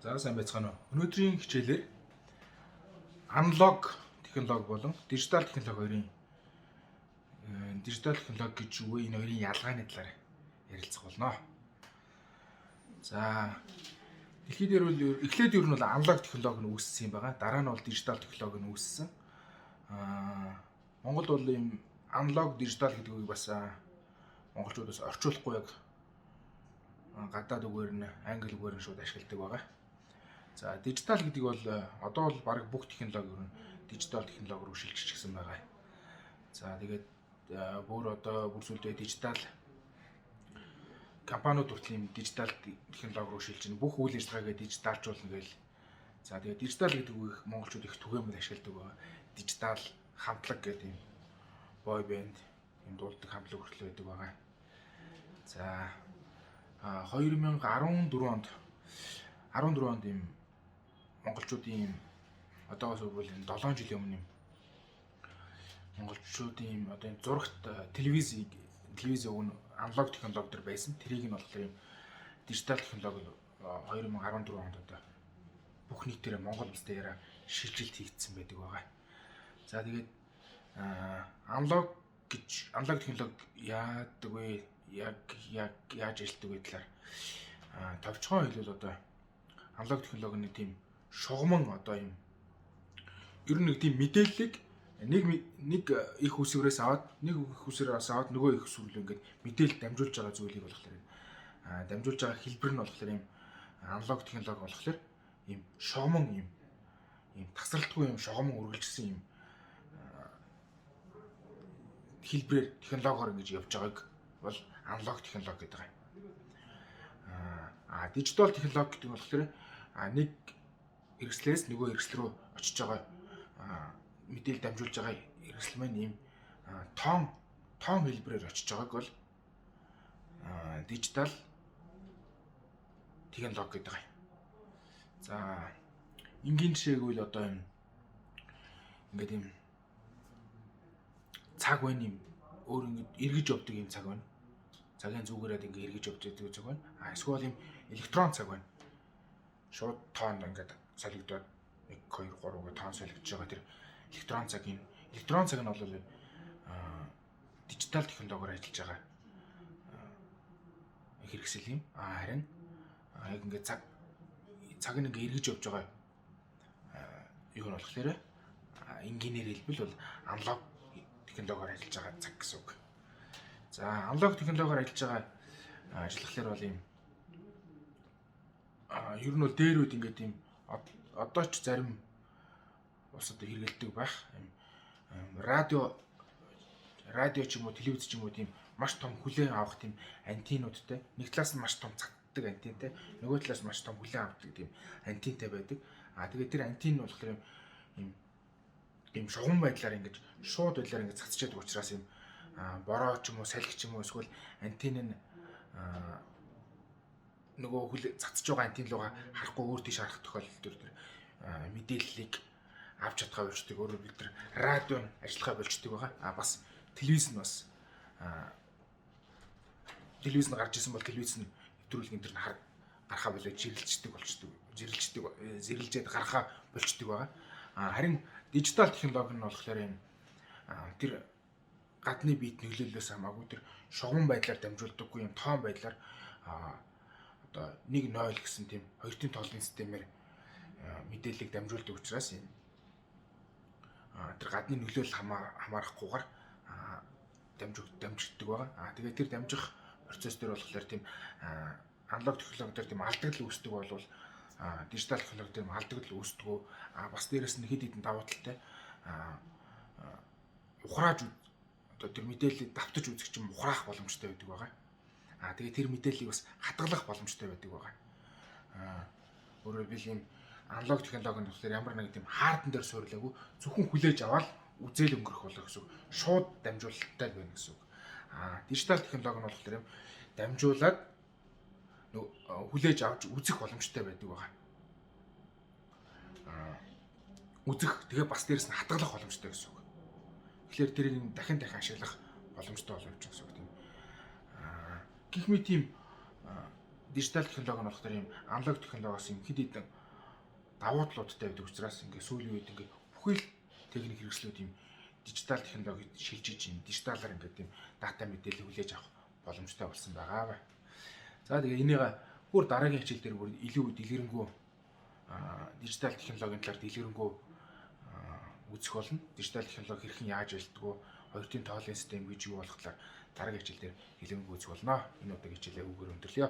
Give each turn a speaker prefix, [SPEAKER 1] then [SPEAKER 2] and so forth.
[SPEAKER 1] За сайн байцгаана уу. Өнөөдрийн хичээлээр аналог технологи болон дижитал технологи гэж юу вэ? Энэ хоёрын ялгааны талаар ярилцах болно. За дэлхийд дээр бол эхлээд ер нь бол аналог технологи нь үүссэн юм байгаа. Дараа нь бол дижитал технологи нь үүссэн. Монголд бол ийм аналог дижитал гэдэг үгийг бас монголчууд бас орчуулахгүй яг гадаад үгээр нь англи үгээр нь шууд ашигладаг байгаа. За дижитал гэдэг бол одоо бол баг бүх технологи ер нь дижитал технологи руу шилжчихсэн байгаа. За тэгээд бүр сүлдээ дижитал компаниуд хүртэл юм дижитал технологи руу шилжиж бүх үйл ажиллагаагаа дижиталжуулна гээл. За тэгээд дижитал гэдэг үгийг монголчууд их түгээмэл ашигладаг байгаа. Дижитал хамтлаг гэдэг юм бой бэнд юм дуулдаг хамтлаг хүртэл байдаг байгаа. За 2014 онд юм монголчуудын одоогоос үргэлж 7 жилийн өмнө монголчуудын одоо энэ зурагт телевиз өгн аналог технологи төр байсан. Тэрийг нь болохоор юм дижитал технологи 2014 онд одоо бүх нийтээрээ Монгол улстай яриа шилжилт хийгдсэн байдаг байгаа. За тэгээд аналог технологи яадаг вэ? Яаж ажилладаг вэ талаар товчхон хэлбэл одоо аналог технологийн тийм шугамн одоо юм ер нь нэг тийм мэдээллийг нэг их үсвэрээс аваад нөгөө их үсвэр рүү ингээд мэдээлэл дамжуулж байгаа зүйлийг болохоор дамжуулж байгаа хэлбэр нь болохоор юм аналог технологи болохоор юм шугамн юм тасралтгүй юм шугамн үргэлжилсэн юм хэлбэрээр технологиор ингэж явж байгааг бол аналог технологи гэдэг юм. Дижитал технологи гэдэг нь болохоор нэг хэрэгслээс нөгөө хэрэгсэл рүү очиж байгаа мэдээлэл дамжуулж байгаа хэрэгсэл маань ийм тоон хэлбэрээр очиж байгааг бол дижитал технологи гэдэг юм. За энгийн жишээг үл одоо ингээд ийм цаг байна юм өөр ингээд эргэж явдаг юм цаг байна. Цагийн зүгээрээ ингээд эргэж явдаг цаг байна. Эсвэл юм электрон цаг байна. Шууд тоон ингээд солигдоод 1 2 3 гэх тоон солигдож байгаа тэр электрон цаг нь бол дижитал технологиор ажиллаж байгаа хэрэгсэл юм. Харин яг ингээд цаг нь ингээд эргэж явж байгаа юу нь болохоор энгийнээр хэлбэл бол аналог технологиор ажиллаж байгаа цаг гэсэн үг. За аналог технологиор ажиллаж байгаа ажиллахлаар бол юм ер нь бол дээр үед ингээд юм одоо ч зарим улсад хэрэгэлдэг байх радио ч юм уу телевиз ч юм уу тийм маш том хүлээн авах тийм антеннуудтай нэг талаас нь маш том цагддаг антентай нөгөө талаас маш том хүлээн авдаг тийм антентай байдаг. Тэгээд тэр антенн болохоор юм шугам байдлаар ингэж шууд байдлаар ингэж цацчихдаг учраас юм бороо ч юм уу салхи ч юм уу эсвэл антенн нь нөгөө цацж байгаа антенн руугаа харахгүй өөр тийш харах тохиолдол төр мэдээллийг авч чадхаа болчдөг. Өөрөөр бид нар радио ажиллахаа болчдөг байгаа. Бас телевиз нь гарч исэн бол телевиз нь нэвтрүүлгийн тэр гарахаа болоод зэрэлжээд гарахаа болчдөг байгаа. Харин дижитал технологи нь болохоор юм тэр гадны биет нөлөөллөөс хамаагүй тэр шугам байдлаар дамжуулдаггүй юм тоон байдлаар одоо 1.0 гэсэн тийм хоёртын тоолны системээр мэдээллийг дамжуулдаг учраас юм тэр гадны нөлөөлөл хамаарахгүйгээр дамжигддаг байгаа. Тэгээд тэр дамжих процесс дээр болохоор тийм аналог технологи дээр тийм алдагдал үүсдэг бол дижитал технологи дээр алдагдал үүсдэг. Бас дээрэс нь хэд хэдэн давуу талтай ухрааж одоо тэр мэдээллийг давтаж үзэх чинь ухраах боломжтой байдаг байгаа. Тэгээд тэр мэдээллийг бас хадгалах боломжтой байдаг байгаа. Өөрөөр хэлбэл юм аналог технологи нь болохоор ямар нэг тийм хаардан дээр суурилаагүй зөвхөн хүлээж аваад үзэл өнгөрөх болох гэсэн шууд дамжуулалттай байна гэсэн үг. Дижитал технологи нь болохоор юм дамжуулаад хүлээж авч үзэх боломжтой байдаг байгаа. Тэгээ бас дээрэс нь хадгалах боломжтой гэсэн үг. Тэгэхээр тэрийг дахин ашиглах боломжтой боловч гэсэн үг тийм. Гэх мэт тийм дижитал технологи нь болохоор юм аналог технологиос юм хэд хэдэн давуу талуудтай байдаг учраас ингээд сүүлийн үед ингээд бүхэл техник хэрэгслүүд юм дижитал технологид шилжиж юм дижиталаар ингээд юм дата мэдээлэл хүлээж авах боломжтой болсон байгаа. За тэгээ энийг бүр дараагийн хичээл дээр бүр илүү дэлгэрэнгүй дижитал технологийн талаар дэлгэрэнгүй үзэх болно. Дижитал технологи хэрхэн яаж ажилтдаг, хоёрын тоолын систем гэж юу болох талаар дараагийн хичээл дээр дэлгэрэнгүй үзэх болно. Энэ удаагийн хичээлээ үгээр өндөрлөё.